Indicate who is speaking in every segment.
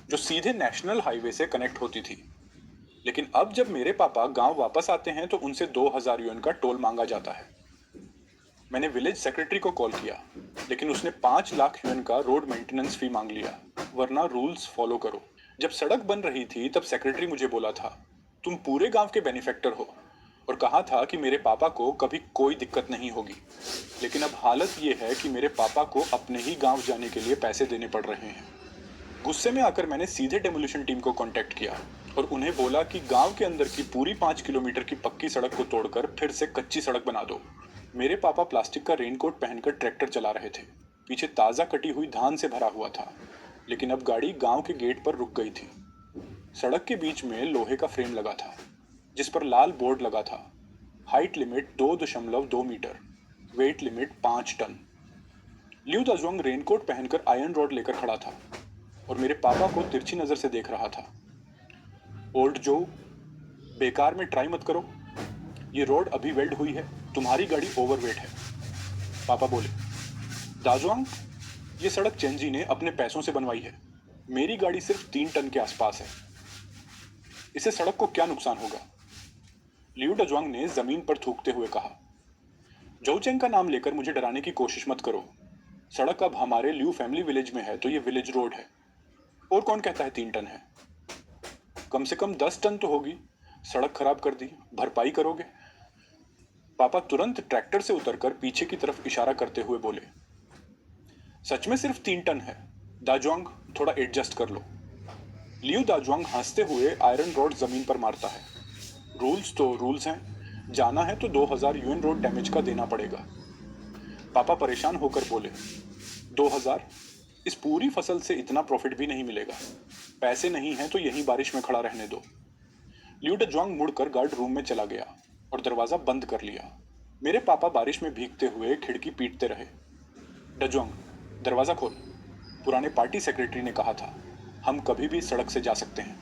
Speaker 1: जो सीधे national highway से कनेक्ट होती थी। लेकिन अब जब मेरे पापा गांव वापस आते हैं तो उनसे 2000 यूएन का टोल मांगा जाता है। मैंने विलेज सेक्रेटरी को कॉल किया, लेकिन उसने 5 लाख यूएन का रोड मेंटेनेंस फी मांग लिया, वरना रूल्स फॉलो करो। जब सड़क बन रही थी तब सेक्रेटरी मुझे बोला था, तुम पूरे गांव के बेनिफैक्टर हो, और कहा था कि मेरे पापा को कभी कोई दिक्कत नहीं होगी। लेकिन अब हालत ये है कि मेरे पापा को अपने ही गांव जाने के लिए पैसे देने पड़ रहे हैं। गुस्से में आकर मैंने सीधे डेमोलिशन टीम को कांटेक्ट किया और उन्हें बोला कि गांव के अंदर की पूरी 5 किलोमीटर की पक्की सड़क को तोड़कर फिर से कच्ची सड़क बना दो। मेरे पापा प्लास्टिक का रेनकोट पहनकर ट्रैक्टर चला रहे थे। पीछे ताजा कटी हुई धान से भरा हुआ था, लेकिन अब गाड़ी गांव के गेट पर रुक गई थी। सड़क के बीच में लोहे का फ्रेम लगा था, जिस पर लाल बोर्ड लगा था, height limit 2.2 metre, weight limit 5 ton. Liu Dazhuang raincoat पहनकर आयरन रॉड लेकर खड़ा था और मेरे पापा को तिरछी नजर से देख रहा था। ओल्ड जो, बेकार में ट्राई मत करो, ये रोड अभी वेल्ड हुई है, तुम्हारी गाड़ी ओवरवेट है। पापा बोले, दाजुआंग, ये सड़क चेंजी ने अपने पैसों से बनवाई है, मेरी गाड़ी सिर्फ 3 टन के आसपास है, इसे सड़क को क्या नुकसान होगा? लिu दाजुआंग ने जमीन पर थूकते हुए कहा, जोचेंग का नाम लेकर मुझे डराने की कोशिश मत करो। सड़क अब हमारे लिu फैमिली विलेज में है तो ये विलेज रोड है, और कौन कहता है 3 टन है? कम से कम 10 टन तो होगी। सड़क खराब कर दी, भरपाई करोगे? पापा तुरंत ट्रैक्टर से उतरकर पीछे की तरफ इशारा करते हुए बोले, सच में सिर्फ 3 टन है, दाजुआंग थोड़ा एडजस्ट कर लो। लिu दाजुआंग हंसते हुए आयरन रॉड जमीन पर मारता है, रूल्स तो रूल्स हैं, जाना है तो 2000 यूएन रोड डैमेज का देना पड़ेगा। पापा परेशान होकर बोले, 2000? इस पूरी फसल से इतना प्रॉफिट भी नहीं मिलेगा, पैसे नहीं हैं तो यहीं बारिश में खड़ा रहने दो। लिu दाजुआंग मुड़कर गार्ड रूम में चला गया और दरवाजा बंद कर लिया। मेरे पापा बारिश में भीगते हुए खिड़की पीटते रहे। दाजुआंग, दरवाजा खोल, पुराने पार्टी सेक्रेटरी ने कहा था, हम कभी भी सड़क से जा सकते हैं।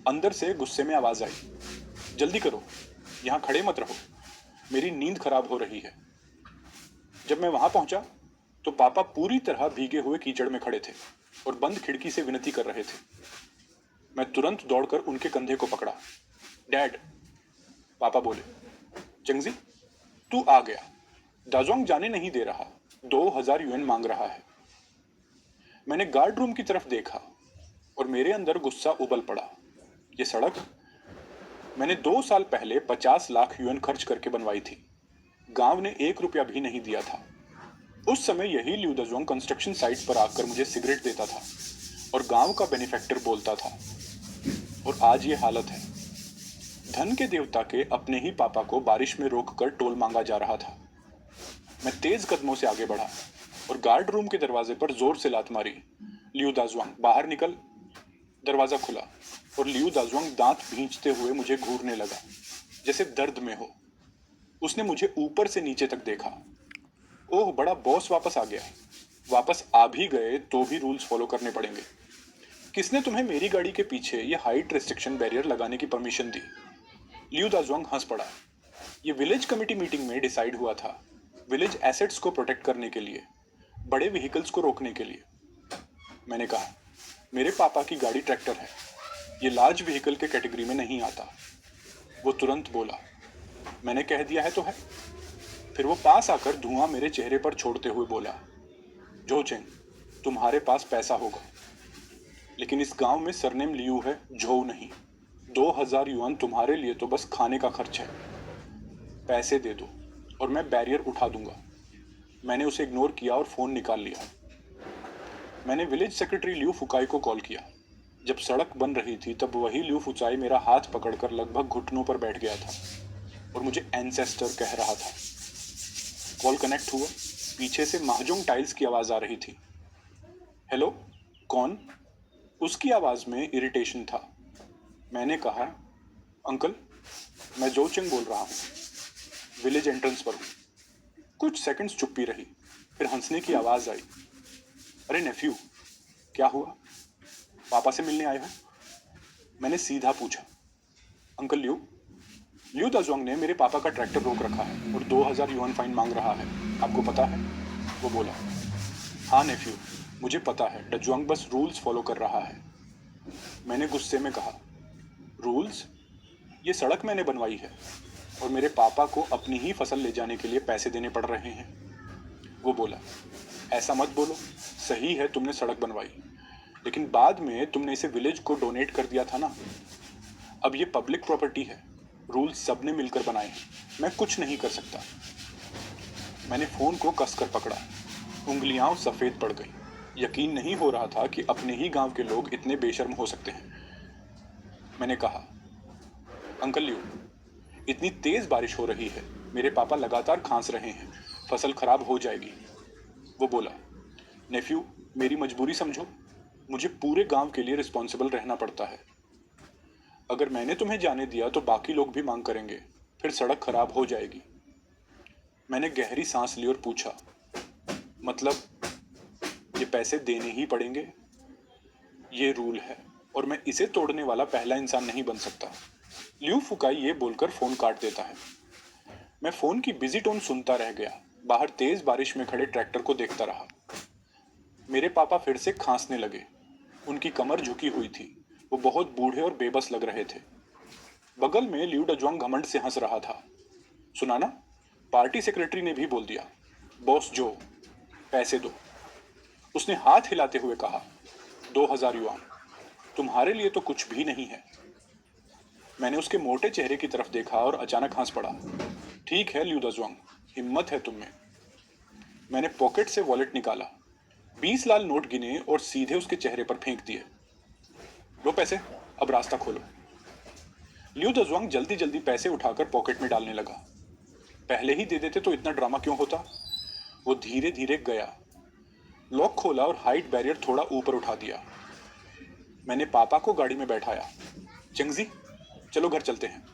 Speaker 1: अंदर से गुस्से में आवाज आई, जल्दी करो, यहां खड़े मत रहो, मेरी नींद खराब हो रही है। जब मैं वहां पहुंचा तो पापा पूरी तरह भीगे हुए कीचड़ में खड़े थे और बंद खिड़की से विनती कर रहे थे। मैं तुरंत दौड़कर उनके कंधे को पकड़ा। डैड, पापा बोले, चंगजी, तू आ गया, दाजुआंग जाने नहीं दे रहा, 2000 यूएन मांग रहा है। मैंने गार्ड रूम की तरफ देखा और मेरे अंदर गुस्सा उबल पड़ा। ये सड़क मैंने 2 साल पहले 50 लाख यूएन खर्च करके बनवाई थी। गांव ने 1 रुपया भी नहीं दिया था। उस समय यही लिu दाजुआंग कंस्ट्रक्शन साइट पर आकर मुझे सिगरेट देता था और गांव का बेनिफैक्टर बोलता था, और आज ये हालत है। धन के देवता के अपने ही पापा को बारिश में रोककर टोल मांगा जा रहा था। मैं तेज कदमों से आगे बढ़ा और गार्ड रूम के दरवाजे पर जोर से लात मारी। लिu दाजुआंग, बाहर निकल। दरवाजा खुला और लिu दाजुआंग दांत भींचते हुए मुझे घूरने लगा, जैसे दर्द में हो। उसने मुझे ऊपर से नीचे तक देखा। ओह, बड़ा बॉस वापस आ गया। वापस आ भी गए तो भी रूल्स फॉलो करने पड़ेंगे। किसने तुम्हें मेरी गाड़ी के पीछे ये हाइट रेस्ट्रिक्शन बैरियर लगाने की परमिशन दी? लिu दाजुआंग हंस पड़ा। ये विलेज कमेटी मीटिंग में डिसाइड हुआ था, विलेज एसेट्स को प्रोटेक्ट करने के लिए, बड़े व्हीकल्स को रोकने के लिए। मैंने कहा, मेरे पापा की गाड़ी ट्रैक्टर है, ये लार्ज व्हीकल के कैटेगरी में नहीं आता। वो तुरंत बोला, मैंने कह दिया है तो है। फिर वो पास आकर धुआं मेरे चेहरे पर छोड़ते हुए बोला, जोचेंग, तुम्हारे पास पैसा होगा, लेकिन इस गांव में सरनेम लियू है, झोउ नहीं। 2000 युआन तुम्हारे लिए तो बस खाने का खर्च है। पैसे दे दो और मैं बैरियर उठा दूंगा। मैंने उसे इग्नोर किया और फोन निकाल लिया। मैंने विलेज सेक्रेटरी लियू फुकाई को कॉल किया। जब सड़क बन रही थी तब वही लियू फुचाई मेरा हाथ पकड़कर लगभग घुटनों पर बैठ गया था और मुझे एंसेस्टर कह रहा था। कॉल कनेक्ट हुआ। पीछे से महाजोंग टाइल्स की आवाज आ रही थी। हेलो, कौन? उसकी आवाज में इरिटेशन था। मैंने कहा, अंकल, मैं जोचेंग बोल रहा हूँ, विलेज एंट्रेंस पर हूँ। कुछ सेकंड्स चुप्पी रही, फिर हंसने की आवाज आई। अरे नेफ्यू, क्या हुआ? पापा से मिलने आए हो? मैंने सीधा पूछा। अंकल लियू दाजुआंग ने मेरे पापा का ट्रैक्टर रोक रखा है और 2000 युआन फाइन मांग रहा है, आपको पता है? वो बोला। हाँ नेफ्यू, मुझे पता है, दाजुआंग बस रूल्स फॉलो कर रहा है। मैंने गुस्से में कहा, रूल्स? ये सड़क मैंने बनवाई है और मेरे पापा को अपनी ही फसल ले जाने के लिए पैसे देने पड़ रहे हैं। वो बोला, ऐसा मत बोलो, सही है तुमने सड़क बनवाई, लेकिन बाद में तुमने इसे विलेज को डोनेट कर दिया था ना। अब ये पब्लिक प्रॉपर्टी है, रूल्स सबने मिलकर बनाए हैं, मैं कुछ नहीं कर सकता। मैंने फोन को कसकर पकड़ा, उंगलियां सफेद पड़ गई। यकीन नहीं हो रहा था कि अपने ही गांव के लोग इतने बेशर्म हो सकते हैं। मैंने कहा, अंकल लियो, इतनी तेज बारिश हो रही है, मेरे पापा लगातार खांस रहे हैं, फसल खराब हो जाएगी। वो बोला, नेफ्यू, मेरी मजबूरी समझो, मुझे पूरे गांव के लिए रिस्पॉन्सिबल रहना पड़ता है। अगर मैंने तुम्हें जाने दिया तो बाकी लोग भी मांग करेंगे, फिर सड़क खराब हो जाएगी। मैंने गहरी सांस ली और पूछा, मतलब ये पैसे देने ही पड़ेंगे? ये रूल है और मैं इसे तोड़ने वाला पहला इंसान नहीं बन सकता। लियू फुकाई ये बोलकर फोन काट देता है। मैं फोन की बिजी टोन सुनता रह गया, बाहर तेज बारिश में खड़े ट्रैक्टर को देखता रहा। मेरे पापा फिर से खांसने लगे। उनकी कमर झुकी हुई थी, वो बहुत बूढ़े और बेबस लग रहे थे। बगल में लियू डजुआंग घमंड से हंस रहा था। सुना ना, पार्टी सेक्रेटरी ने भी बोल दिया, बॉस जो, पैसे दो। उसने हाथ हिलाते हुए कहा, 2000 युआन, तुम्हारे लिए तो कुछ भी नहीं है। मैंने उसके मोटे चेहरे की तरफ देखा और अचानक हंस पड़ा। ठीक है लियू डजुआंग, हिम्मत है तुम में। मैंने पॉकेट से वॉलेट निकाला, 20 लाल नोट गिने और सीधे उसके चेहरे पर फेंक दिए। लो पैसे, अब रास्ता खोलो। लियू डजुआंग जल्दी जल्दी पैसे उठाकर पॉकेट में डालने लगा। पहले ही दे देते तो इतना ड्रामा क्यों होता। वो धीरे धीरे गया, लॉक खोला और हाइट बैरियर थोड़ा ऊपर उठा दिया। मैंने पापा को गाड़ी में बैठाया। चंगजी, चलो घर चलते हैं,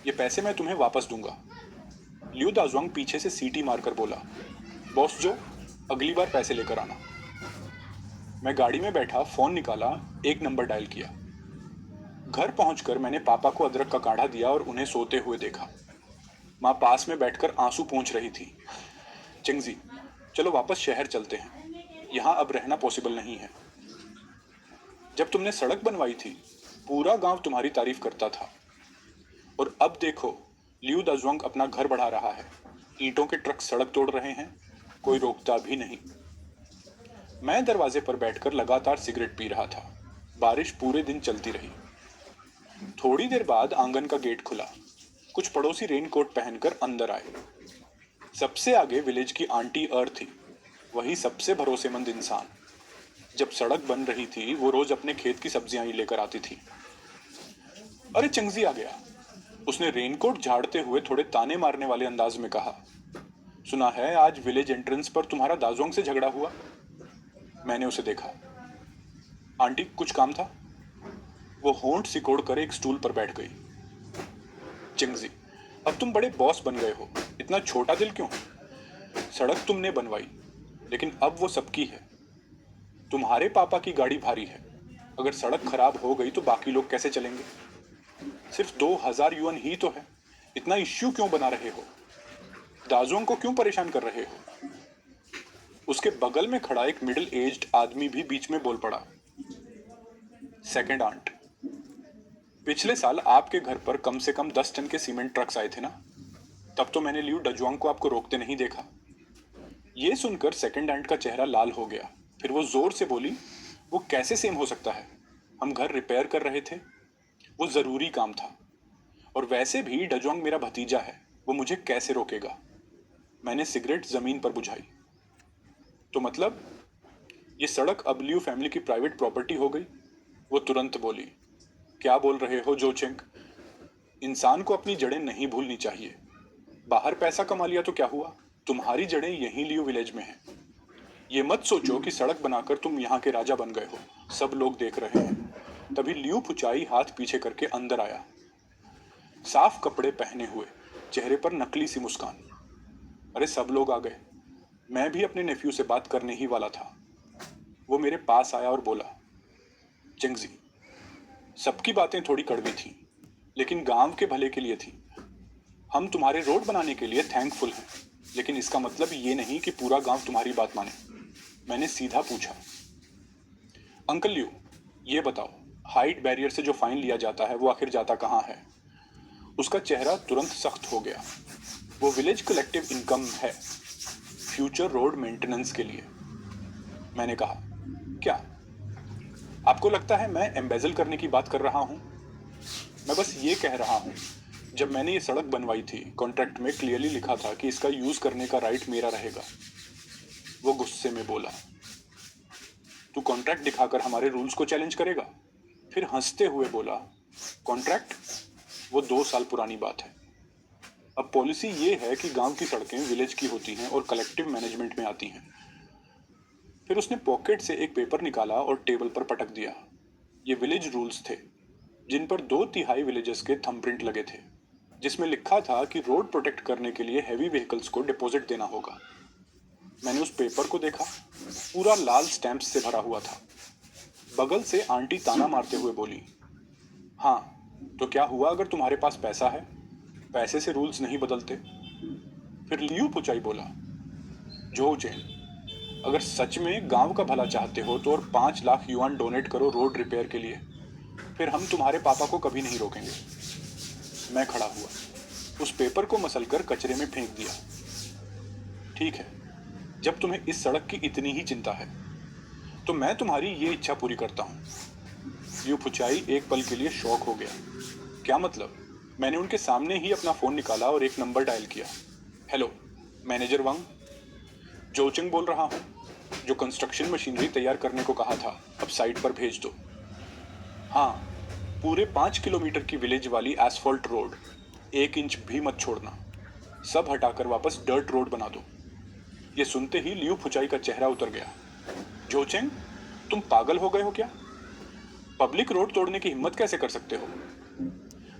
Speaker 1: ये पैसे मैं तुम्हें वापस दूंगा। लियू दाजुआंग पीछे से सीटी मारकर बोला, बॉस जो, अगली बार पैसे लेकर आना। मैं गाड़ी में बैठा, फोन निकाला, एक नंबर डायल किया। घर पहुंचकर मैंने पापा को अदरक का काढ़ा दिया और उन्हें सोते हुए देखा। माँ पास में बैठकर आंसू पोंछ रही थी। चिंगजी, चलो वापस शहर चलते हैं, यहाँ अब रहना पॉसिबल नहीं है। जब तुमने सड़क बनवाई थी, पूरा गांव तुम्हारी तारीफ करता था, और अब देखो लियू दाजुआंग अपना घर बढ़ा रहा है, ईंटों के ट्रक सड़क तोड़ रहे हैं, कोई रोकता भी नहीं। मैं दरवाजे पर बैठकर लगातार सिगरेट पी रहा था। बारिश पूरे दिन चलती रही। थोड़ी देर बाद आंगन का गेट खुला। कुछ पड़ोसी रेनकोट पहनकर अंदर आए। सबसे आगे विलेज की आंटी और थी, वही सबसे भरोसेमंद इंसान। जब सड़क बन रही थी, वो रोज अपने खेत की सब्जियां ही लेकर आती थी। अरे चंगजी आ गया, उसने रेनकोट झाड़ते हुए थोड़े ताने मारने वाले अंदाज में कहा। सुना है आज विलेज एंट्रेंस पर तुम्हारा दाजोंग से झगड़ा हुआ। मैंने उसे देखा। आंटी, कुछ काम था? वो होंठ सिकोड़ कर एक स्टूल पर बैठ गई। चिंगजी, अब तुम बड़े बॉस बन गए हो, इतना छोटा दिल क्यों? सड़क तुमने बनवाई, लेकिन अब वो सबकी है। तुम्हारे पापा की गाड़ी भारी है, अगर सड़क खराब हो गई तो बाकी लोग कैसे चलेंगे? सिर्फ 2000 युआन ही तो है, इतना इश्यू क्यों बना रहे हो? दाजोंग को क्यों परेशान कर रहे हो? उसके बगल में खड़ा एक मिडिल एज्ड आदमी भी बीच में बोल पड़ा। सेकंड आंट, पिछले साल आपके घर पर कम से कम 10 टन के सीमेंट ट्रक्स आए थे ना? तब तो मैंने लियू डजुआंग को आपको रोकते नहीं देखा। ये सुनकर सेकंड आंट का चेहरा लाल हो गया। फिर वो जोर से बोली, वो कैसे सेम हो सकता है? हम घर रिपेयर कर रहे थे, वो जरूरी काम था। और वैसे भी डजुआंग मेरा भतीजा है, वो मुझे कैसे रोकेगा? मैंने सिगरेट जमीन पर बुझाई। तो मतलब ये सड़क अब लियू फैमिली की प्राइवेट प्रॉपर्टी हो गई? वो तुरंत बोली, क्या बोल रहे हो जोचेंग? इंसान को अपनी जड़ें नहीं भूलनी चाहिए। बाहर पैसा कमा लिया तो क्या हुआ, तुम्हारी जड़ें यहीं लियू विलेज में हैं। ये मत सोचो कि सड़क बनाकर तुम यहाँ के राजा बन गए हो, सब लोग देख रहे हैं। तभी लियू फुचाई हाथ पीछे करके अंदर आया, साफ कपड़े पहने हुए, चेहरे पर नकली सी मुस्कान। अरे सब लोग आ गए, मैं भी अपने नेफ्यू से बात करने ही वाला था। वो मेरे पास आया और बोला, चिंगजी, सबकी बातें थोड़ी कड़वी थी, लेकिन गांव के भले के लिए थी। हम तुम्हारे रोड बनाने के लिए थैंकफुल हैं, लेकिन इसका मतलब ये नहीं कि पूरा गांव तुम्हारी बात माने। मैंने सीधा पूछा, अंकल लियू, ये बताओ, हाइट बैरियर से जो फाइन लिया जाता है वो आखिर जाता कहाँ है? उसका चेहरा तुरंत सख्त हो गया। वो विलेज कलेक्टिव इनकम है, फ्यूचर रोड मेंटेनेंस के लिए। मैंने कहा, क्या आपको लगता है मैं एम्बेजल करने की बात कर रहा हूं? मैं बस ये कह रहा हूं, जब मैंने ये सड़क बनवाई थी, कॉन्ट्रैक्ट में क्लियरली लिखा था कि इसका यूज करने का राइट मेरा रहेगा। वो गुस्से में बोला, तू कॉन्ट्रैक्ट दिखाकर हमारे रूल्स को चैलेंज करेगा? फिर हंसते हुए बोला, कॉन्ट्रैक्ट वो 2 साल पुरानी बात है। अब पॉलिसी ये है कि गांव की सड़कें विलेज की होती हैं और कलेक्टिव मैनेजमेंट में आती हैं। फिर उसने पॉकेट से एक पेपर निकाला और टेबल पर पटक दिया। ये विलेज रूल्स थे, जिन पर 2/3 विलेजेस के थंबप्रिंट लगे थे, जिसमें लिखा था कि रोड प्रोटेक्ट करने के लिए हैवी व्हीकल्स को डिपॉजिट देना होगा। मैंने उस पेपर को देखा, पूरा लाल स्टैंप्स से भरा हुआ था। बगल से आंटी ताना मारते हुए बोली, हाँ, तो क्या हुआ अगर तुम्हारे पास पैसा है? पैसे से रूल्स नहीं बदलते। फिर लियू पुचाई बोला, जो चेन, अगर सच में गांव का भला चाहते हो तो और 5 लाख युआन डोनेट करो रोड रिपेयर के लिए, फिर हम तुम्हारे पापा को कभी नहीं रोकेंगे। मैं खड़ा हुआ, उस पेपर को मसलकर कचरे में फेंक दिया। ठीक है, जब तुम्हें इस सड़क की इतनी ही चिंता है तो मैं तुम्हारी ये इच्छा पूरी करता हूं। लियू पुचाई एक पल के लिए शॉक हो गया। क्या मतलब? मैंने उनके सामने ही अपना फोन निकाला और एक नंबर डायल किया। हेलो, मैनेजर वांग, जोचिंग बोल रहा हूं। जो कंस्ट्रक्शन मशीनरी तैयार करने को कहा था, अब साइट पर भेज दो। हाँ, पूरे 5 किलोमीटर की विलेज वाली एसफॉल्ट रोड 1 इंच भी मत छोड़ना। सब हटाकर वापस डर्ट रोड बना दो। ये सुनते ही लियू फुचाई का चेहरा उतर गया। जोचेंग, तुम पागल हो गए हो क्या? पब्लिक रोड तोड़ने की हिम्मत कैसे कर सकते हो?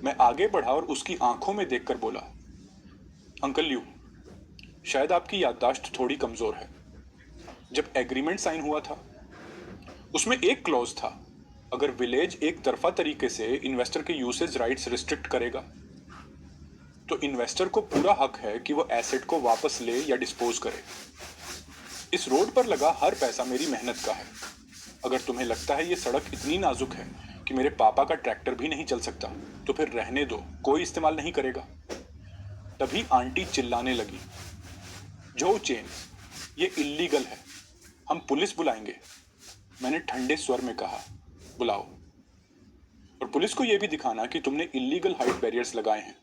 Speaker 1: मैं आगे बढ़ा और उसकी आंखों में देखकर बोला, अंकल लियू, शायद आपकी याददाश्त थोड़ी कमजोर है। जब एग्रीमेंट साइन हुआ था, उसमें एक क्लॉज था, अगर विलेज एक तरफा तरीके से इन्वेस्टर के यूसेज राइट्स रिस्ट्रिक्ट करेगा तो इन्वेस्टर को पूरा हक है कि वो एसेट को वापस ले या डिस्पोज करे। इस रोड पर लगा हर पैसा मेरी मेहनत का है। अगर तुम्हें लगता है ये सड़क इतनी नाजुक है कि मेरे पापा का ट्रैक्टर भी नहीं चल सकता, तो फिर रहने दो, कोई इस्तेमाल नहीं करेगा। तभी आंटी चिल्लाने लगी, जो चेन, ये इल्लीगल है, हम पुलिस बुलाएंगे। मैंने ठंडे स्वर में कहा, बुलाओ, और पुलिस को यह भी दिखाना कि तुमने इल्लीगल हाइट बैरियर्स लगाए हैं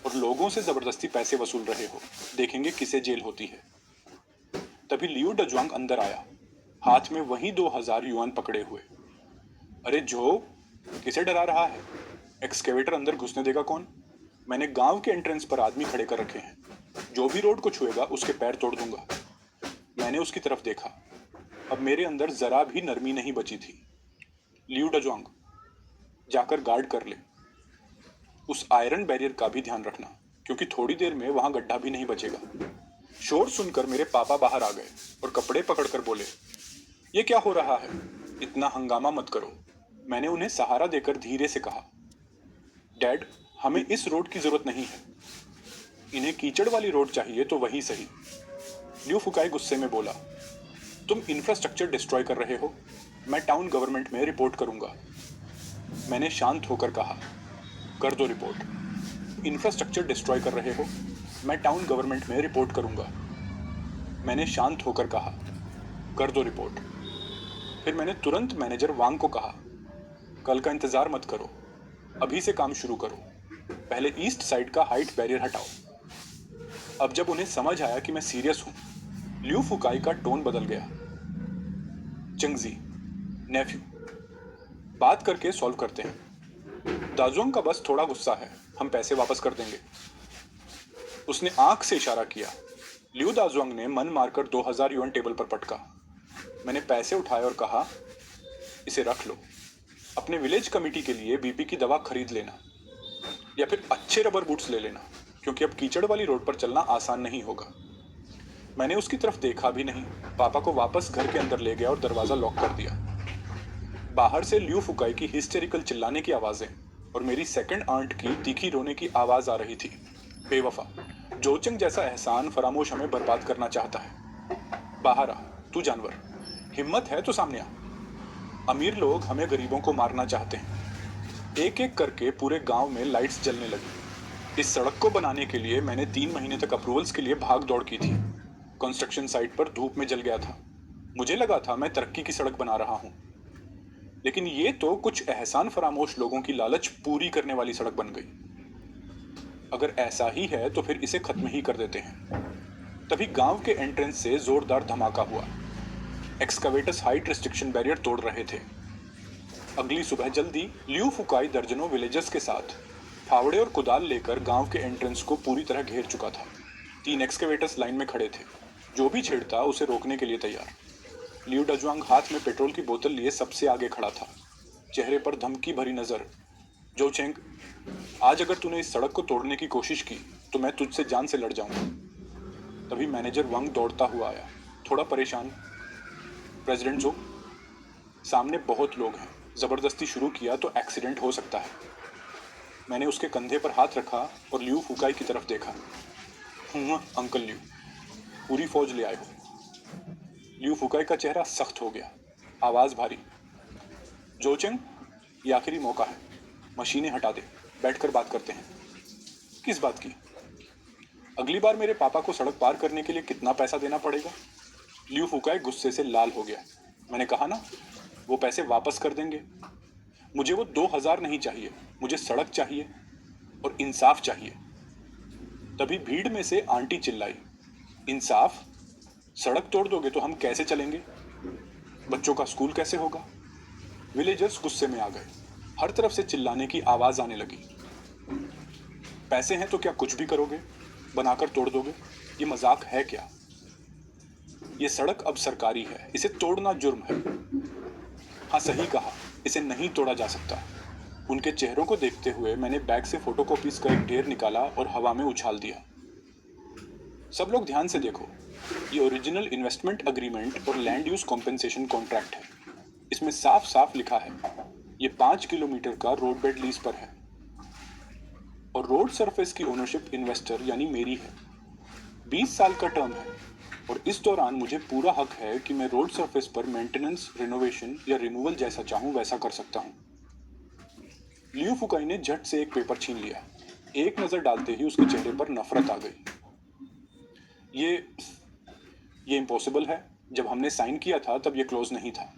Speaker 1: और लोगों से जबरदस्ती पैसे वसूल रहे हो। देखेंगे किसे जेल होती है। तभी लियू डजुआंग अंदर आया, हाथ में वही 2000 युआन पकड़े हुए। अरे जो, किसे डरा रहा है? एक्सकेवेटर अंदर घुसने देगा कौन? मैंने गांव के एंट्रेंस पर आदमी खड़े कर रखे हैं, जो भी रोड को छुएगा उसके पैर तोड़ दूंगा। मैंने उसकी तरफ देखा, अब मेरे अंदर जरा भी नरमी नहीं बची थी। लियू डजुआंग, जाकर गार्ड कर ले। उस आयरन बैरियर का भी ध्यान रखना, क्योंकि थोड़ी देर में वहां गड्ढा भी नहीं बचेगा। शोर सुनकर मेरे पापा बाहर आ गए और कपड़े पकड़कर बोले, ये क्या हो रहा है? इतना हंगामा मत करो। मैंने उन्हें सहारा देकर धीरे से कहा, डैड, हमें इस रोड की जरूरत नहीं है। इन्हें कीचड़ वाली रोड चाहिए तो वही सही। लियू फुकाई गुस्से में बोला, तुम इंफ्रास्ट्रक्चर डिस्ट्रॉय कर रहे हो, मैं टाउन गवर्नमेंट में रिपोर्ट करूंगा। मैंने शांत होकर कहा, कर दो रिपोर्ट। इंफ्रास्ट्रक्चर डिस्ट्रॉय कर रहे हो, मैं टाउन गवर्नमेंट में रिपोर्ट करूंगा। मैंने शांत होकर कहा, कर दो रिपोर्ट। फिर मैंने तुरंत मैनेजर वांग को कहा, कल का इंतजार मत करो, अभी से काम शुरू करो। पहले ईस्ट साइड का हाइट बैरियर हटाओ। अब जब उन्हें समझ आया कि मैं सीरियस हूं, लियू फुकाई का टोन बदल गया। चिंगजी, नेफ्यू, बात करके सॉल्व करते हैं। दाजुंग का बस थोड़ा गुस्सा है, हम पैसे वापस कर देंगे। उसने आंख से इशारा किया। लियू दाजुंग ने मन मारकर 2000 युआन टेबल पर पटका। मैंने पैसे उठाए और कहा, इसे रख लो, अपने विलेज कमेटी के लिए बीपी की दवा खरीद लेना, या फिर अच्छे रबर बूट्स ले लेना, क्योंकि अब कीचड़ वाली रोड पर चलना आसान नहीं होगा। मैंने उसकी तरफ देखा भी नहीं, पापा को वापस घर के अंदर ले गया और दरवाजा लॉक कर दिया। बाहर से लियू फुकाई की हिस्टेरिकल चिल्लाने की आवाजें और मेरी सेकंड आंट की तीखी रोने की आवाज आ रही थी। बेवफा, जोचंग जैसा एहसान फरामोश हमें बर्बाद करना चाहता है। बाहर आ, तू जानवर, हिम्मत है तो सामने आ। अमीर लोग हमें गरीबों को मारना चाहते हैं। एक एक करके पूरे गांव में लाइट्स जलने लगी। इस सड़क को बनाने के लिए मैंने 3 महीने तक अप्रूवल्स के लिए भाग दौड़ की थी। कंस्ट्रक्शन साइट पर धूप में जल गया था। मुझे लगा था मैं तरक्की की सड़क बना रहा हूँ, लेकिन ये तो कुछ एहसान फरामोश लोगों की लालच पूरी करने वाली सड़क बन गई। अगर ऐसा ही है तो फिर इसे खत्म ही कर देते हैं। तभी गांव के एंट्रेंस से जोरदार धमाका हुआ। एक्सकवेटर्स हाइट रिस्ट्रिक्शन बैरियर तोड़ रहे थे। अगली सुबह जल्दी लियू फुकाई दर्जनों विलेजर्स के साथ फावड़े और कुदाल लेकर गांव के एंट्रेंस को पूरी तरह घेर चुका था। 3 एक्सकवेटर्स लाइन में खड़े थे, जो भी छेड़ता उसे रोकने के लिए तैयार। लियू डजुआंग हाथ में पेट्रोल की बोतल लिए सबसे आगे खड़ा था, चेहरे पर धमकी भरी नजर। जो चेंग, आज अगर तूने इस सड़क को तोड़ने की कोशिश की तो मैं तुझसे जान से लड़ जाऊंगा। तभी मैनेजर वंग दौड़ता हुआ आया, थोड़ा परेशान। प्रेसिडेंट जो, सामने बहुत लोग हैं, जबरदस्ती शुरू किया तो एक्सीडेंट हो सकता है। मैंने उसके कंधे पर हाथ रखा और लियू फुकाई की तरफ देखा। अंकल लियू, पूरी फौज ले आए हो। लियू फुकाई का चेहरा सख्त हो गया, आवाज भारी। जोचेंग, ये आखिरी मौका है, मशीनें हटा दे, बैठकर बात करते हैं। किस बात की? अगली बार मेरे पापा को सड़क पार करने के लिए कितना पैसा देना पड़ेगा? लियू फुकाई गुस्से से लाल हो गया। मैंने कहा ना, वो पैसे वापस कर देंगे। मुझे वो 2,000 नहीं चाहिए, मुझे सड़क चाहिए और इंसाफ चाहिए। तभी भीड़ में से आंटी चिल्लाई, इंसाफ? सड़क तोड़ दोगे तो हम कैसे चलेंगे? बच्चों का स्कूल कैसे होगा? विलेजर्स गुस्से में आ गए। हर तरफ से चिल्लाने की आवाज आने लगी। पैसे हैं तो क्या कुछ भी करोगे? बनाकर तोड़ दोगे? ये मजाक है क्या? ये सड़क अब सरकारी है, इसे तोड़ना जुर्म है। हाँ, सही कहा, इसे नहीं तोड़ा जा सकता। उनके चेहरों को देखते हुए मैंने बैग से फोटोकॉपीज का एक ढेर निकाला और हवा में उछाल दिया। सब लोग ध्यान से देखो, ये ओरिजिनल इन्वेस्टमेंट अग्रीमेंट और लैंड यूज कॉम्पेंसेशन कॉन्ट्रैक्ट है। इसमें साफ साफ लिखा है, ये 5 किलोमीटर का रोड बेड लीज पर है और रोड सरफेस की ओनरशिप इन्वेस्टर यानी मेरी है। 20 साल का टर्म है और इस दौरान मुझे पूरा हक है कि मैं रोड सरफेस पर मेंटेनेंस, रिनोवेशन या रिमूवल जैसा चाहूं वैसा कर सकता हूं। लियू फुकाई ने झट से एक पेपर छीन लिया। एक नजर डालते ही उसके चेहरे पर नफरत आ गई। ये ये इम्पॉसिबल है। जब हमने साइन किया था तब ये क्लोज नहीं था।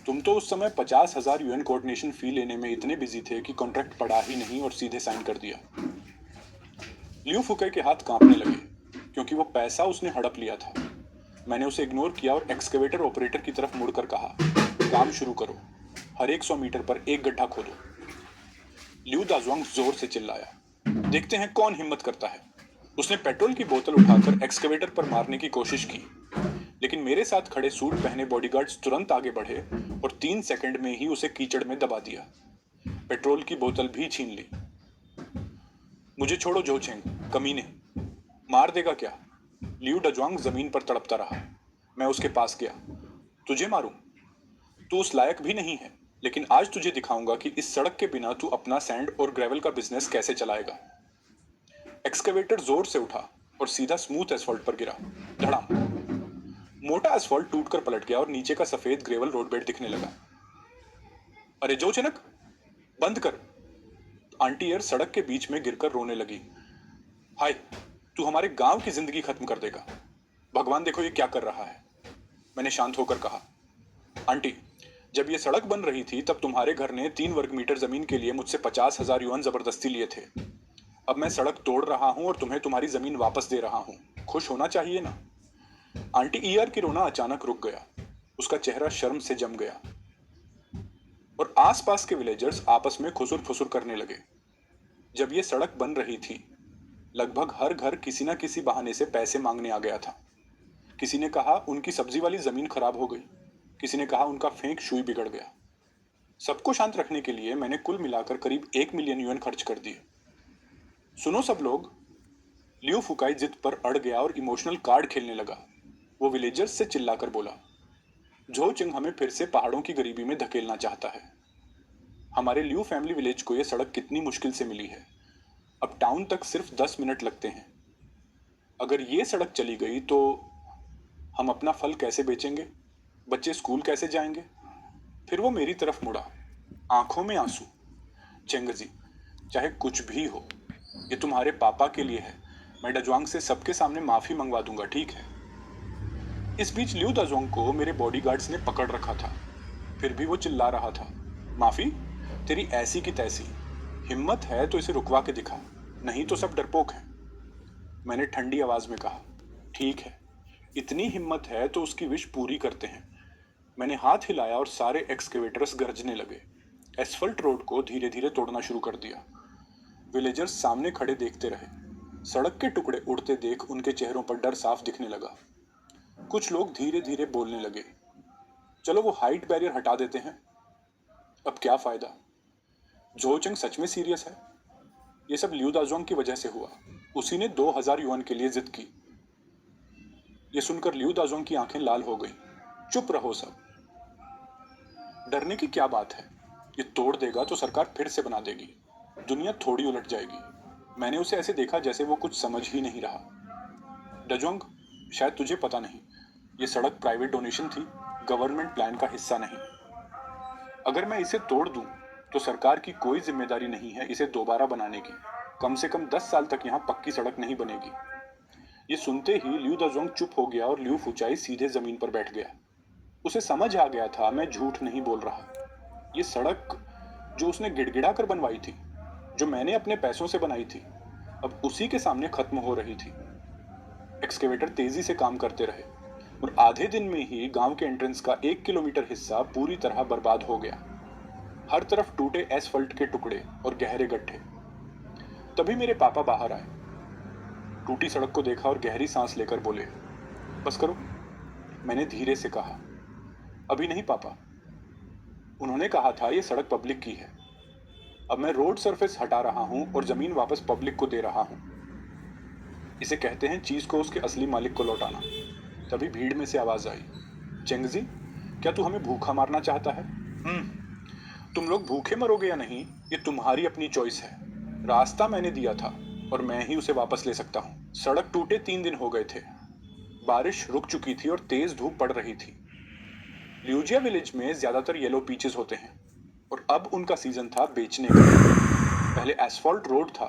Speaker 1: तुम तो उस समय 50,000 यूएन कोऑर्डिनेशन फी लेने में इतने बिजी थे कि कॉन्ट्रैक्ट पढ़ा ही नहीं और सीधे साइन कर दिया। लियू फुके के हाथ कांपने लगे, क्योंकि वो पैसा उसने हड़प लिया था। मैंने उसे इग्नोर किया और एक्सकेवेटर ऑपरेटर की तरफ मुड़कर कहा, काम शुरू करो, हर एक 100 मीटर पर एक गड्ढा खोदो। लियू दाजुआंग जोर से चिल्लाया, देखते हैं कौन हिम्मत करता है। उसने पेट्रोल की बोतल उठाकर एक्सकेवेटर पर मारने की कोशिश की, लेकिन मेरे साथ खड़े सूट पहने बॉडीगार्ड्स तुरंत आगे बढ़े और 3 सेकंड में ही उसे कीचड़ में दबा दिया। पेट्रोल की बोतल भी छीन ली। मुझे छोड़ो जोचेंग, कमीने, मार देगा क्या? लियू डजुआंग जमीन पर तड़पता रहा। मैं उसके पास गया, तुझे मारूं? तू उस लायक भी नहीं है, लेकिन आज तुझे दिखाऊंगा कि इस सड़क के बिना तू अपना सैंड और ग्रेवल का बिजनेस कैसे चलाएगा। एक्सकेवेटर जोर से उठा और सीधा स्मूथ एसफॉल्ट पर गिरा। धड़ाम। मोटा एसफॉल्ट टूटकर पलट गया और नीचे का सफेद ग्रेवल रोड बेड दिखने लगा। अरे जो जनक, बंद कर। आंटी एर सड़क के बीच में गिरकर रोने लगी। हाय, तू हमारे गांव की जिंदगी खत्म कर देगा। भगवान देखो ये क्या कर रहा है। मैंने शांत होकर कहा, आंटी, जब ये सड़क बन रही थी तब तुम्हारे घर ने 3 वर्ग मीटर जमीन के लिए मुझसे 50,000 युआन जबरदस्ती लिए थे। अब मैं सड़क तोड़ रहा हूं और तुम्हें तुम्हारी जमीन वापस दे रहा हूं। खुश होना चाहिए ना? आंटी ईआर की रोना अचानक रुक गया। उसका चेहरा शर्म से जम गया और आसपास के विलेजर्स आपस में खुसुर फुसुर करने लगे। जब ये सड़क बन रही थी, लगभग हर घर किसी न किसी बहाने से पैसे मांगने आ गया था। किसी ने कहा उनकी सब्जी वाली जमीन खराब हो गई, किसी ने कहा उनका फेंक शुई बिगड़ गया। सबको शांत रखने के लिए मैंने कुल मिलाकर करीब 1 मिलियन युएन खर्च कर दिए। सुनो सब लोग, लियो फुकाई जिद पर अड़ गया और इमोशनल कार्ड खेलने लगा। वो विलेजर्स से चिल्लाकर बोला, जो चिंग हमें फिर से पहाड़ों की गरीबी में धकेलना चाहता है। हमारे लियू फैमिली विलेज को यह सड़क कितनी मुश्किल से मिली है। अब टाउन तक सिर्फ 10 मिनट लगते हैं। अगर ये सड़क चली गई तो हम अपना फल कैसे बेचेंगे? बच्चे स्कूल कैसे जाएंगे? फिर वो मेरी तरफ मुड़ा, आंखों में आंसू। चेंगजी, चाहे कुछ भी हो, ये तुम्हारे पापा के लिए है। मैं डजुआंग से सबके सामने माफी मंगवा दूंगा, ठीक है? इस बीच लिू दाजोंग को मेरे बॉडीगार्ड्स ने पकड़ रखा था। फिर भी वो चिल्ला रहा था, माफी? तेरी ऐसी की तैसी। हिम्मत है तो इसे रुकवा के दिखा, नहीं तो सब डरपोक हैं। मैंने ठंडी आवाज में कहा, ठीक है, इतनी हिम्मत है तो उसकी विश पूरी करते हैं। मैंने हाथ हिलाया और सारे एक्सकेवेटर्स गरजने लगे। एसफल्ट रोड को धीरे धीरे तोड़ना शुरू कर दिया। विलेजर्स सामने खड़े देखते रहे। सड़क के टुकड़े उड़ते देख उनके चेहरों पर डर साफ दिखने लगा। कुछ लोग धीरे धीरे बोलने लगे, चलो वो हाइट बैरियर हटा देते हैं। अब क्या फायदा? जोचंग सच में सीरियस है? ये सब लिू दाजोंग की वजह से हुआ। उसी ने 2000 युआन के लिए जिद की। ये सुनकर लिू दाजोंग की आंखें लाल हो गई। चुप रहो सब। डरने की क्या बात है? ये तोड़ देगा तो सरकार फिर से बना देगी। दुनिया थोड़ी उलट जाएगी। मैंने उसे ऐसे देखा जैसे वो कुछ समझ ही नहीं रहा। डजोंग, शायद तुझे पता नहीं, ये सड़क प्राइवेट डोनेशन थी, गवर्नमेंट प्लान का हिस्सा नहीं। अगर मैं इसे तोड़ दूं तो सरकार की कोई जिम्मेदारी नहीं है इसे दोबारा बनाने की। कम से कम 10 साल तक यहाँ पक्की सड़क नहीं बनेगी। ये सुनते ही लिू दाजोंग चुप हो गया और लिू फुचाई सीधे जमीन पर बैठ गया। उसे समझ आ गया था मैं झूठ नहीं बोल रहा। ये सड़क जो उसने गिड़गिड़ा कर बनवाई थी, जो मैंने अपने पैसों से बनाई थी, अब उसी के सामने खत्म हो रही थी। एक्सकेवेटर तेजी से काम करते रहे और आधे दिन में ही गांव के एंट्रेंस का 1 किलोमीटर हिस्सा पूरी तरह बर्बाद हो गया। हर तरफ टूटे एसफल्ट के टुकड़े और गहरे गड्ढे। तभी मेरे पापा बाहर आए। टूटी सड़क को देखा और गहरी सांस लेकर बोले, बस करो। मैंने धीरे से कहा, अभी नहीं पापा। उन्होंने कहा था ये सड़क पब्लिक की है। अब मैं रोड सरफेस हटा रहा हूं और जमीन वापस पब्लिक को दे रहा हूं। इसे कहते हैं चीज को उसके असली मालिक को लौटाना। तभी भीड़ में से आवाज आई, चेंगजी, क्या तू हमें भूखा मारना चाहता है? तुम लोग भूखे मरोगे या नहीं, ये तुम्हारी अपनी चॉइस है। रास्ता मैंने दिया था और मैं ही उसे वापस ले सकता हूँ। सड़क टूटे 3 दिन हो गए थे। बारिश रुक चुकी थी और तेज धूप पड़ रही थी। ल्यूजिया विलेज में ज्यादातर येलो पीचेस होते हैं और अब उनका सीजन था बेचने का। पहले एसफॉल्ट रोड था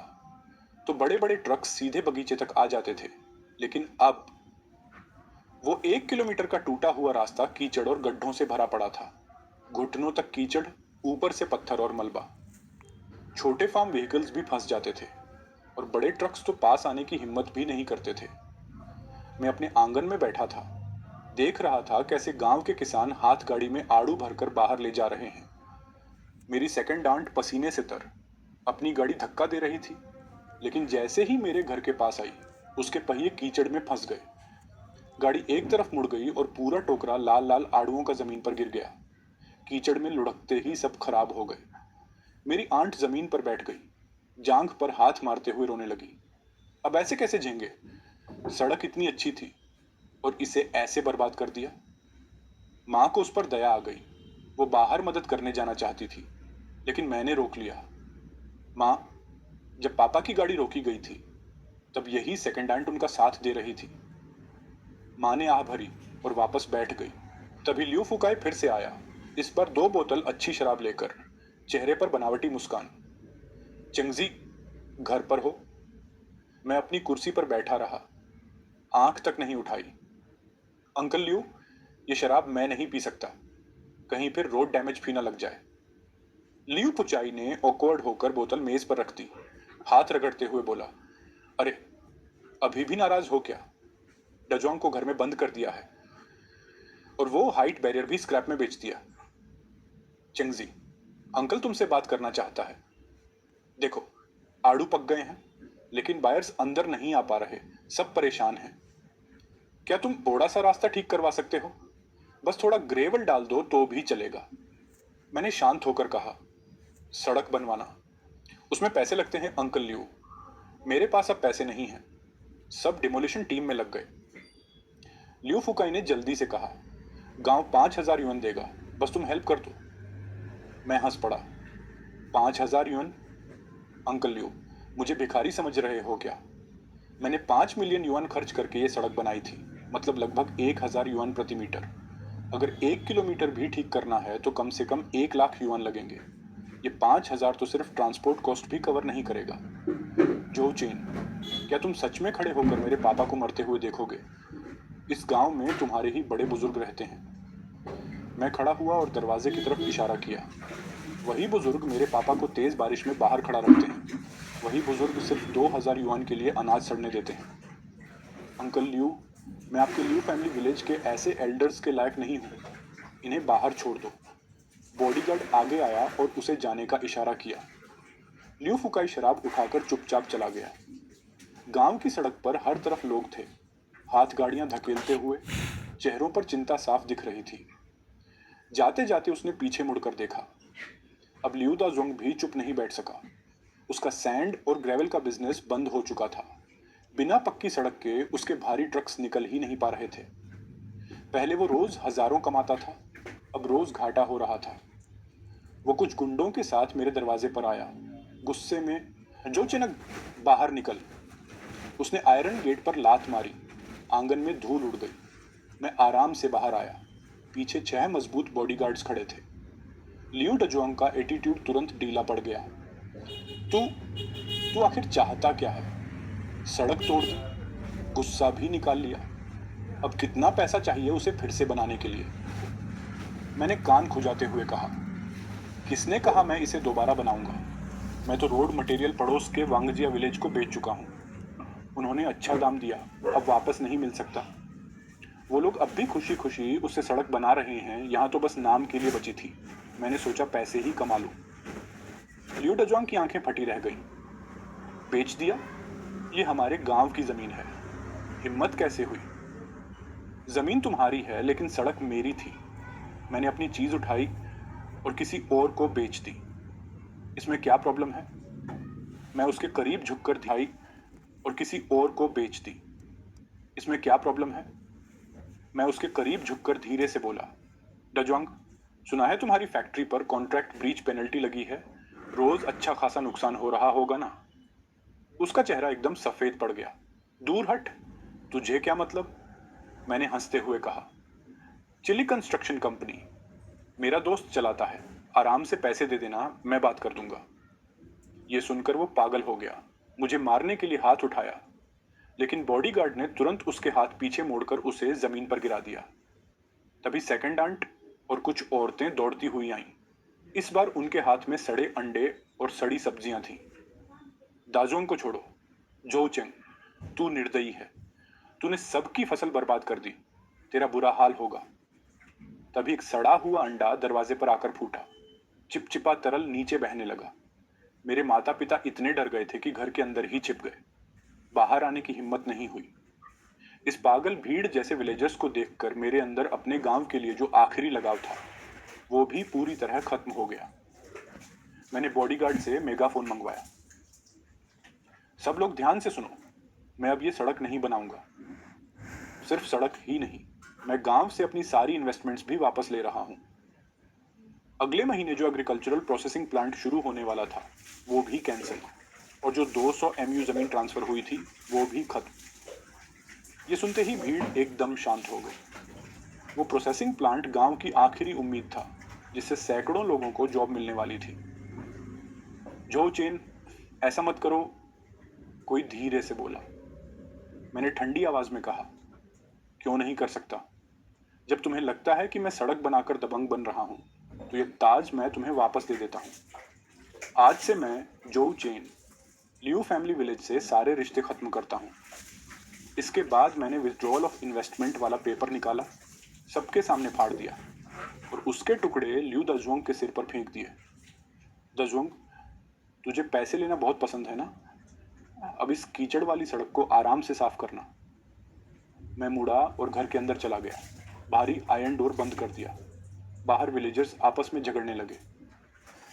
Speaker 1: तो बड़े बड़े ट्रक सीधे बगीचे तक आ जाते थे, लेकिन अब वो 1 किलोमीटर का टूटा हुआ रास्ता कीचड़ और गड्ढों से भरा पड़ा था। घुटनों तक कीचड़, ऊपर से पत्थर और मलबा। छोटे फार्म व्हीकल्स भी फंस जाते थे और बड़े ट्रक्स तो पास आने की हिम्मत भी नहीं करते थे। मैं अपने आंगन में बैठा था, देख रहा था कैसे गांव के किसान हाथ गाड़ी में आड़ू भरकर बाहर ले जा रहे हैं। मेरी सेकंड आंट पसीने से तर अपनी गाड़ी धक्का दे रही थी, लेकिन जैसे ही मेरे घर के पास आई, उसके पहिए कीचड़ में फंस गए। गाड़ी एक तरफ मुड़ गई और पूरा टोकरा लाल लाल आड़ुओं का जमीन पर गिर गया। कीचड़ में लुढ़कते ही सब खराब हो गए। मेरी आंट जमीन पर बैठ गई, जांघ पर हाथ मारते हुए रोने लगी। अब ऐसे कैसे झेंगे? सड़क इतनी अच्छी थी और इसे ऐसे बर्बाद कर दिया। माँ को उस पर दया आ गई। वो बाहर मदद करने जाना चाहती थी, लेकिन मैंने रोक लिया। माँ, जब पापा की गाड़ी रोकी गई थी तब यही सेकंड आंट उनका साथ दे रही थी। माँ ने आह भरी और वापस बैठ गई। तभी लियो फुकाई फिर से आया, इस बार 2 बोतल अच्छी शराब लेकर, चेहरे पर बनावटी मुस्कान। चंगजी, घर पर हो? मैं अपनी कुर्सी पर बैठा रहा, आंख तक नहीं उठाई। अंकल लियो, ये शराब मैं नहीं पी सकता, कहीं फिर रोड डैमेज भी ना लग जाए। लियो पुचाई ने ऑकवर्ड होकर बोतल मेज पर रख दी, हाथ रगड़ते हुए बोला, अरे अभी भी नाराज हो क्या? डजोंग को घर में बंद कर दिया है और वो हाइट बैरियर भी स्क्रैप में बेच दिया। चंगजी, अंकल तुमसे बात करना चाहता है। देखो, आड़ू पक गए हैं, लेकिन बायर्स अंदर नहीं आ पा रहे, सब परेशान हैं। क्या तुम थोड़ा सा रास्ता ठीक करवा सकते हो? बस थोड़ा ग्रेवल डाल दो तो भी चलेगा। मैंने शांत होकर कहा, सड़क बनवाना, उसमें पैसे लगते हैं अंकल लियो। मेरे पास अब पैसे नहीं हैं। सब डिमोलिशन टीम में लग गए। लियो फुकाई ने जल्दी से कहा, गांव 5000 युआन देगा, बस तुम हेल्प कर दो। मैं हंस पड़ा, 5000 युआन? अंकल लियो, मुझे भिखारी समझ रहे हो क्या? मैंने 5 मिलियन युआन खर्च करके ये सड़क बनाई थी, मतलब लगभग 1000 युआन प्रति मीटर। अगर 1 किलोमीटर भी ठीक करना है तो कम से कम 1 लाख युआन लगेंगे। ये 5,000 तो सिर्फ ट्रांसपोर्ट कॉस्ट भी कवर नहीं करेगा। जो चेन, क्या तुम सच में खड़े होकर मेरे पापा को मरते हुए देखोगे? इस गांव में तुम्हारे ही बड़े बुजुर्ग रहते हैं। मैं खड़ा हुआ और दरवाजे की तरफ इशारा किया। वही बुजुर्ग मेरे पापा को तेज बारिश में बाहर खड़ा रखते हैं। वही बुजुर्ग सिर्फ 2,000 युआन के लिए अनाज सड़ने देते हैं। अंकल लियू, मैं आपके लियू फैमिली विलेज के ऐसे एल्डर्स के लायक नहीं हूँ। इन्हें बाहर छोड़ दो। बॉडीगार्ड आगे आया और उसे जाने का इशारा किया। लियू फुकाई शराब उठाकर चुपचाप चला गया। गांव की सड़क पर हर तरफ लोग थे, हाथ गाड़ियां धकेलते हुए। चेहरों पर चिंता साफ दिख रही थी। जाते जाते उसने पीछे मुड़कर देखा। अब लियू दाजोंग भी चुप नहीं बैठ सका। उसका सैंड और ग्रेवल का बिजनेस बंद हो चुका था। बिना पक्की सड़क के उसके भारी ट्रक्स निकल ही नहीं पा रहे थे। पहले वो रोज हजारों कमाता था, अब रोज घाटा हो रहा था। वो कुछ गुंडों के साथ मेरे दरवाजे पर आया, गुस्से में, जो चिनक, बाहर निकल। उसने आयरन गेट पर लात मारी। आंगन में धूल उड़ गई। मैं आराम से बाहर आया। पीछे 6 मजबूत बॉडीगार्ड्स खड़े थे। लियू डजुआंग का एटीट्यूड तुरंत ढीला पड़ गया। तू तू आखिर चाहता क्या है? सड़क तोड़ दी, गुस्सा भी निकाल लिया। अब कितना पैसा चाहिए उसे फिर से बनाने के लिए? मैंने कान खुजाते हुए कहा, किसने कहा मैं इसे दोबारा बनाऊंगा? मैं तो रोड मटेरियल पड़ोस के वांगजिया विलेज को बेच चुका हूं। उन्होंने अच्छा दाम दिया, अब वापस नहीं मिल सकता। वो लोग अब भी खुशी खुशी उससे सड़क बना रहे हैं, यहाँ तो बस नाम के लिए बची थी। मैंने सोचा पैसे ही कमा लूं। लियू डजुआंग की आंखें फटी रह गईं। बेच दिया? ये हमारे गांव की जमीन है। हिम्मत कैसे हुई? जमीन तुम्हारी है लेकिन सड़क मेरी थी। मैंने अपनी चीज उठाई और किसी और को बेच दी। इसमें क्या प्रॉब्लम है? मैं उसके करीब झुककर दिखाई और किसी और को बेच दी। इसमें क्या प्रॉब्लम है? मैं उसके करीब झुककर धीरे से बोला, डजुआंग, सुना है तुम्हारी फैक्ट्री पर कॉन्ट्रैक्ट ब्रीच पेनल्टी लगी है। रोज अच्छा खासा नुकसान हो रहा होगा ना? उसका चेहरा एकदम सफेद पड़ गया। दूर हट, तुझे क्या मतलब? मैंने हंसते हुए कहा, चिली कंस्ट्रक्शन कंपनी मेरा दोस्त चलाता है। आराम से पैसे दे देना, मैं बात कर दूंगा। ये सुनकर वो पागल हो गया। मुझे मारने के लिए हाथ उठाया, लेकिन बॉडीगार्ड ने तुरंत उसके हाथ पीछे मोड़कर उसे जमीन पर गिरा दिया। तभी सेकंड आंट और कुछ औरतें दौड़ती हुई आईं। इस बार उनके हाथ में सड़े अंडे और सड़ी सब्जियां थीं। दाजोंग को छोड़ो। जो चेंग, तू निर्दयी है। तूने सबकी फसल बर्बाद कर दी। तेरा बुरा हाल होगा। तभी एक सड़ा हुआ अंडा दरवाजे पर आकर फूटा। चिपचिपा तरल नीचे बहने लगा। मेरे माता पिता इतने डर गए थे कि घर के अंदर ही छिप गए। बाहर आने की हिम्मत नहीं हुई। इस पागल भीड़ जैसे विलेजर्स को देखकर मेरे अंदर अपने गांव के लिए जो आखिरी लगाव था, वो भी पूरी तरह खत्म हो गया। मैंने बॉडीगार्ड से मेगाफोन मंगवाया। सब लोग ध्यान से सुनो, मैं अब ये सड़क नहीं बनाऊंगा। सिर्फ सड़क ही नहीं, मैं गांव से अपनी सारी इन्वेस्टमेंट्स भी वापस ले रहा हूं। अगले महीने जो एग्रीकल्चरल प्रोसेसिंग प्लांट शुरू होने वाला था, वो भी कैंसिल। और जो 200 MU जमीन ट्रांसफर हुई थी, वो भी खत्म। ये सुनते ही भीड़ एकदम शांत हो गई। वो प्रोसेसिंग प्लांट गांव की आखिरी उम्मीद था, जिससे सैकड़ों लोगों को जॉब मिलने वाली थी। जो चेन, ऐसा मत करो, कोई धीरे से बोला। मैंने ठंडी आवाज में कहा, क्यों नहीं कर सकता? जब तुम्हें लगता है कि मैं सड़क बनाकर दबंग बन रहा हूं, तो ये ताज मैं तुम्हें वापस दे देता हूं। आज से मैं, जो चेन, लियू फैमिली विलेज से सारे रिश्ते खत्म करता हूं। इसके बाद मैंने विथड्रॉल ऑफ इन्वेस्टमेंट वाला पेपर निकाला, सबके सामने फाड़ दिया और उसके टुकड़े लियू दजुआंग के सिर पर फेंक दिए। दजुआंग, तुझे पैसे लेना बहुत पसंद है ना? अब इस कीचड़ वाली सड़क को आराम से साफ करना। मैं मुड़ा और घर के अंदर चला गया। भारी आयरन डोर बंद कर दिया। बाहर विलेजर्स आपस में झगड़ने लगे।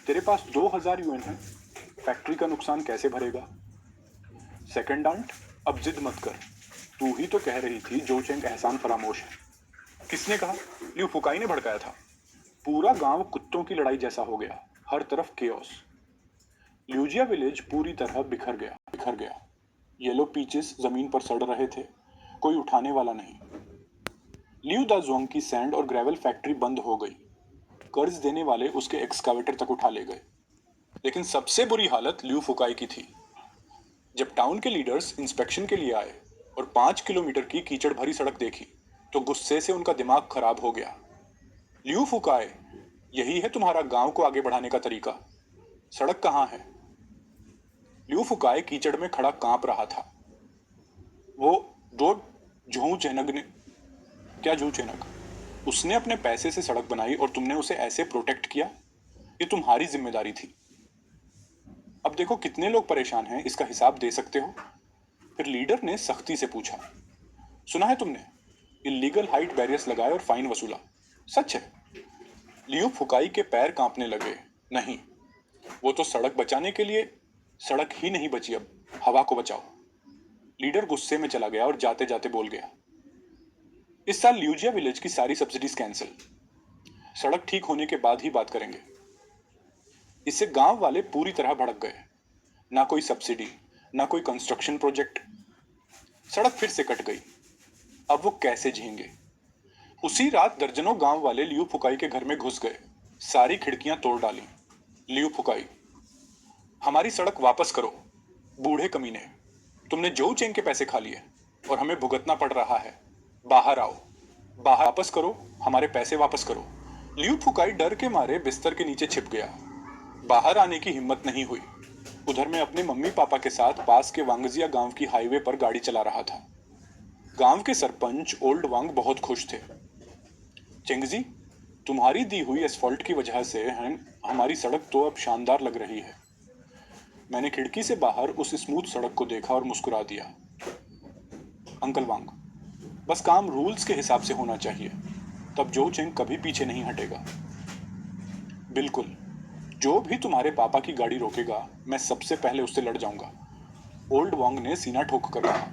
Speaker 1: तेरे पास 2,000 युएन है, फैक्ट्री का नुकसान कैसे भरेगा? सेकंड आंट, अब जिद मत कर। तू ही तो कह रही थी जो चेंग एहसान फरामोश है। किसने कहा? लियू फुकाई ने भड़काया था। पूरा गांव कुत्तों की लड़ाई जैसा हो गया, हर तरफ केओस। ल्यूजिया विलेज पूरी तरह बिखर गया। येलो पीचेस जमीन पर सड़ रहे थे, कोई उठाने वाला नहीं। लियू दाजुआंग की सैंड और ग्रेवल फैक्ट्री बंद हो गई। कर्ज देने वाले उसके एक्सकावेटर तक उठा ले गए। लेकिन सबसे बुरी हालत लियू फुकाई की थी। जब टाउन के लीडर्स इंस्पेक्शन के लिए आए और 5 किलोमीटर की कीचड़ भरी सड़क देखी तो गुस्से से उनका दिमाग खराब हो गया। लियू फुकाए, यही है तुम्हारा गांव को आगे बढ़ाने का तरीका? सड़क कहाँ है? लियू फुकाए कीचड़ में खड़ा कांप रहा था। वो दो जू चेनग ने क्या जू चेनग? उसने अपने पैसे से सड़क बनाई और तुमने उसे ऐसे प्रोटेक्ट किया? ये तुम्हारी जिम्मेदारी थी। अब देखो कितने लोग परेशान हैं, इसका हिसाब दे सकते हो? फिर लीडर ने सख्ती से पूछा, सुना है तुमने, इलीगल हाइट बैरियर्स लगाए और फाइन वसूला, सच है? लियू फुकाई के पैर कांपने लगे। नहीं, वो तो सड़क बचाने के लिए, सड़क ही नहीं बची, अब हवा को बचाओ। लीडर गुस्से में चला गया और जाते जाते बोल गया, इस साल ल्यूजिया विलेज की सारी सब्सिडीज कैंसिल। सड़क ठीक होने के बाद ही बात करेंगे। इससे गांव वाले पूरी तरह भड़क गए। ना कोई सब्सिडी, ना कोई कंस्ट्रक्शन प्रोजेक्ट। सड़क फिर से कट गई। अब वो कैसे जिएंगे? उसी रात दर्जनों गांव वाले लियू फुकाई के घर में घुस गए, सारी खिड़कियां तोड़ डाली। लियू फुकाई, हमारी सड़क वापस करो। बूढ़े कमीने, तुमने जो चेंग के पैसे खा लिए और हमें भुगतना पड़ रहा है। बाहर आओ, बाहर वापस करो, हमारे पैसे वापस करो। लियू फुकाई डर के मारे बिस्तर के नीचे छिप गया। बाहर आने की हिम्मत नहीं हुई। उधर मैं अपने मम्मी पापा के साथ पास के वांगजिया गांव की हाईवे पर गाड़ी चला रहा था। गांव के सरपंच ओल्ड वांग बहुत खुश थे। चेंगजी, तुम्हारी दी हुई एसफॉल्ट की वजह से हमारी सड़क तो अब शानदार लग रही है। मैंने खिड़की से बाहर उस स्मूथ सड़क को देखा और मुस्कुरा दिया। अंकल वांग, बस काम रूल्स के हिसाब से होना चाहिए, तब जो चेंग कभी पीछे नहीं हटेगा। बिल्कुल, जो भी तुम्हारे पापा की गाड़ी रोकेगा मैं सबसे पहले उससे लड़ जाऊंगा, ओल्ड वांग ने सीना ठोक कर कहा।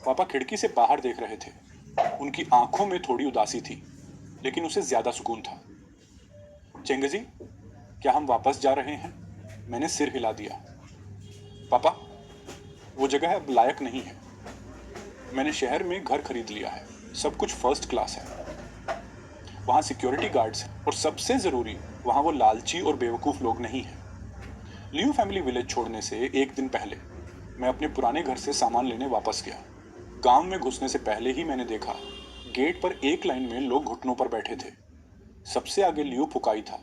Speaker 1: पापा खिड़की से बाहर देख रहे थे। उनकी आंखों में थोड़ी उदासी थी, लेकिन उसे ज्यादा सुकून था। चेंगजी, क्या हम वापस जा रहे हैं? मैंने सिर हिला दिया। पापा, वो जगह अब लायक नहीं है। मैंने शहर में घर खरीद लिया है, सब कुछ फर्स्ट क्लास है। वहां सिक्योरिटी गार्ड्स हैं और सबसे जरूरी, वहां वो लालची और बेवकूफ लोग नहीं हैं। लियू फैमिली विलेज छोड़ने से एक दिन पहले मैं अपने पुराने घर से सामान लेने वापस गया। गांव में घुसने से पहले ही मैंने देखा, गेट पर एक लाइन में लोग घुटनों पर बैठे थे। सबसे आगे लियू फुकाई था,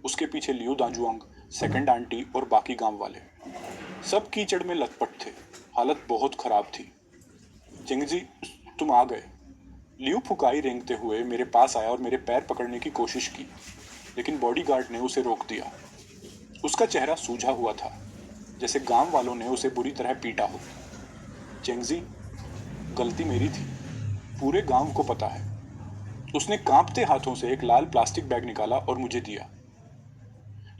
Speaker 1: उसके पीछे लियू दाजुआंग, सेकंड आंटी और बाकी गांव वाले। सब कीचड़ में लथपथ थे, हालत बहुत खराब थी। चिंगजी, तुम आ गए। लियू फुकाई रेंगते हुए मेरे पास आया और मेरे पैर पकड़ने की कोशिश की, लेकिन बॉडीगार्ड ने उसे रोक दिया। उसका चेहरा सूझा हुआ था, जैसे गांव वालों ने उसे बुरी तरह पीटा हो। चेंगजी, गलती मेरी थी, पूरे गांव को पता है। उसने कांपते हाथों से एक लाल प्लास्टिक बैग निकाला और मुझे दिया।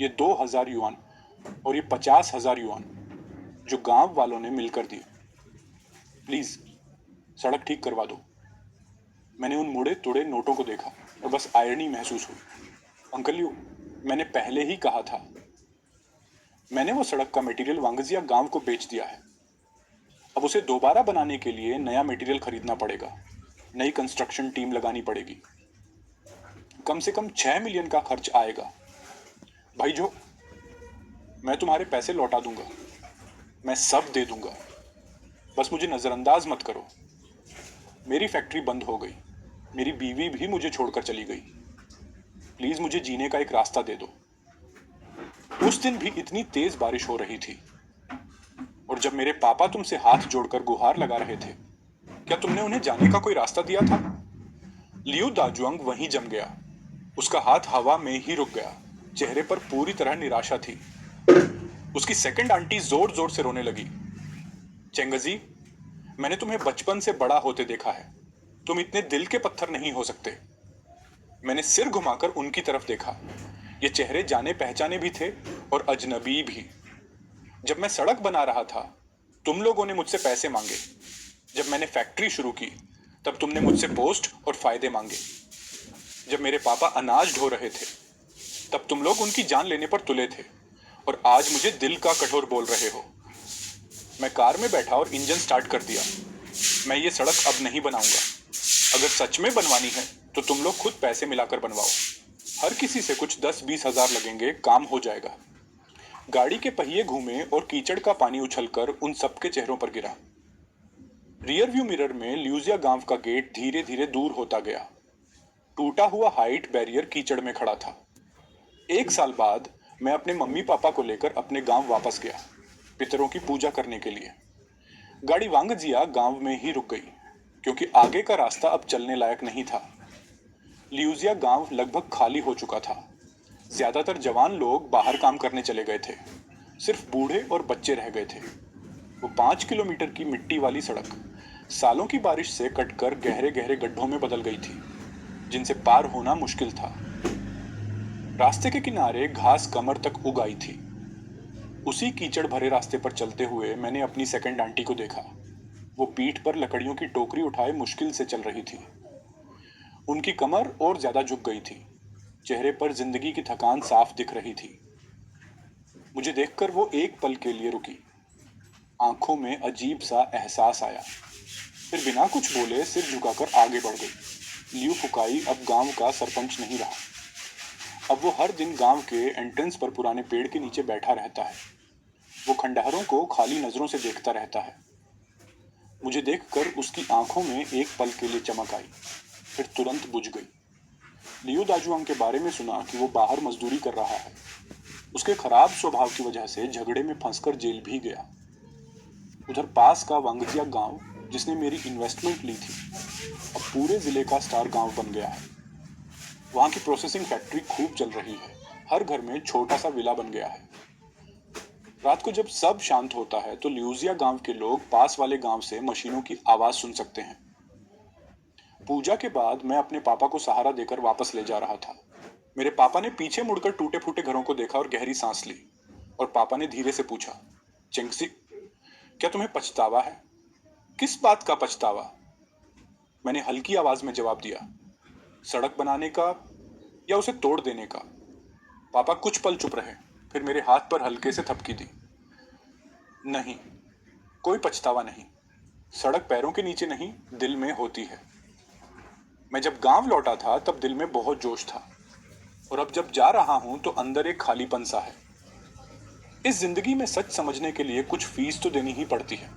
Speaker 1: ये 2000 युआन और ये 50,000 युआन जो गांव वालों ने मिलकर दिए। प्लीज सड़क ठीक करवा दो। मैंने उन मुड़े तुड़े नोटों को देखा और बस आयरनी महसूस हुई। अंकल यू, मैंने पहले ही कहा था। मैंने वो सड़क का मटेरियल वांगजिया गांव को बेच दिया है। अब उसे दोबारा बनाने के लिए नया मटेरियल खरीदना पड़ेगा, नई कंस्ट्रक्शन टीम लगानी पड़ेगी। कम से कम 6 मिलियन का खर्च आएगा। भाई जो, मैं तुम्हारे पैसे लौटा दूंगा, मैं सब दे दूंगा, बस मुझे नजरअंदाज मत करो। मेरी फैक्ट्री बंद हो गई, मेरी बीवी भी मुझे छोड़कर चली गई। प्लीज मुझे जीने का एक रास्ता दे दो। उस दिन भी इतनी तेज बारिश हो रही थी, और जब मेरे पापा तुमसे हाथ जोड़कर गुहार लगा रहे थे, क्या तुमने उन्हें जाने का कोई रास्ता दिया था? लियू दाजुआंग वहीं जम गया। उसका हाथ हवा में ही रुक गया, चेहरे पर पूरी तरह निराशा थी। उसकी सेकंड आंटी जोर जोर से रोने लगी। चेंगजी, मैंने तुम्हें बचपन से बड़ा होते देखा है, तुम इतने दिल के पत्थर नहीं हो सकते। मैंने सिर घुमाकर उनकी तरफ देखा। ये चेहरे जाने पहचाने भी थे और अजनबी भी। जब मैं सड़क बना रहा था, तुम लोगों ने मुझसे पैसे मांगे। जब मैंने फैक्ट्री शुरू की, तब तुमने मुझसे पोस्ट और फायदे मांगे। जब मेरे पापा अनाज ढो रहे थे, तब तुम लोग उनकी जान लेने पर तुले थे, और आज मुझे दिल का कठोर बोल रहे हो। मैं कार में बैठा और इंजन स्टार्ट कर दिया। मैं ये सड़क अब नहीं बनाऊंगा। अगर सच में बनवानी है तो तुम लोग खुद पैसे मिलाकर बनवाओ। हर किसी से कुछ 10-20 हजार लगेंगे, काम हो जाएगा। गाड़ी के पहिए घूमे और कीचड़ का पानी उछलकर उन सबके चेहरों पर गिरा। रियर व्यू मिरर में ल्यूजिया गांव का गेट धीरे धीरे दूर होता गया। टूटा हुआ हाइट बैरियर कीचड़ में खड़ा था। 1 साल बाद मैं अपने मम्मी पापा को लेकर अपने गांव वापस गया, पितरों की पूजा करने के लिए। गाड़ी वांगजिया गांव में ही रुक गई, क्योंकि आगे का रास्ता अब चलने लायक नहीं था। ल्यूजिया गांव लगभग खाली हो चुका था। ज्यादातर जवान लोग बाहर काम करने चले गए थे। सिर्फ बूढ़े और बच्चे रह गए थे। वो 5 किलोमीटर की मिट्टी वाली सड़क सालों की बारिश से कटकर गहरे गहरे गड्ढों में बदल गई थी, जिनसे पार होना मुश्किल था। रास्ते के किनारे घास कमर तक उग आई थी। उसी कीचड़ भरे रास्ते पर चलते हुए मैंने अपनी सेकंड आंटी को देखा। वो पीठ पर लकड़ियों की टोकरी उठाए मुश्किल से चल रही थी। उनकी कमर और ज्यादा झुक गई थी। चेहरे पर जिंदगी की थकान साफ दिख रही थी। मुझे देखकर वो एक पल के लिए रुकी। आंखों में अजीब सा एहसास आया। फिर बिना कुछ बोले सिर झुकाकर आगे बढ़ गई। लियू फुकाई अब गांव का सरपंच नहीं रहा। अब वो हर दिन गांव के एंट्रेंस पर पुराने पेड़ के नीचे बैठा रहता है। वो खंडहरों को खाली नजरों से देखता रहता है। मुझे देखकर उसकी आंखों में एक पल के लिए चमक आई, फिर तुरंत बुझ गई। लियो दाजुआंग के बारे में सुना कि वो बाहर मजदूरी कर रहा है। उसके खराब स्वभाव की वजह से झगड़े में फंसकर जेल भी गया। उधर पास का वांगजिया गांव, जिसने मेरी इन्वेस्टमेंट ली थी, अब पूरे जिले का स्टार गांव बन गया है। वहां की प्रोसेसिंग फैक्ट्री खूब चल रही है। हर घर में छोटा सा विला बन गया है। रात को जब सब शांत होता है तो ल्यूजिया गांव के लोग पास वाले गांव से मशीनों की आवाज सुन सकते हैं। पूजा के बाद मैं अपने पापा को सहारा देकर वापस ले जा रहा था। मेरे पापा ने पीछे मुड़कर टूटे फूटे घरों को देखा और गहरी सांस ली। और पापा ने धीरे से पूछा, चिंगसी, क्या तुम्हें पछतावा है? किस बात का पछतावा? मैंने हल्की आवाज में जवाब दिया, सड़क बनाने का या उसे तोड़ देने का। पापा कुछ पल चुप रहे, फिर मेरे हाथ पर हल्के से थपकी दी। नहीं, कोई पछतावा नहीं। सड़क पैरों के नीचे नहीं, दिल में होती है। मैं जब गांव लौटा था तब दिल में बहुत जोश था, और अब जब जा रहा हूं तो अंदर एक खालीपन सा है। इस जिंदगी में सच समझने के लिए कुछ फीस तो देनी ही पड़ती है।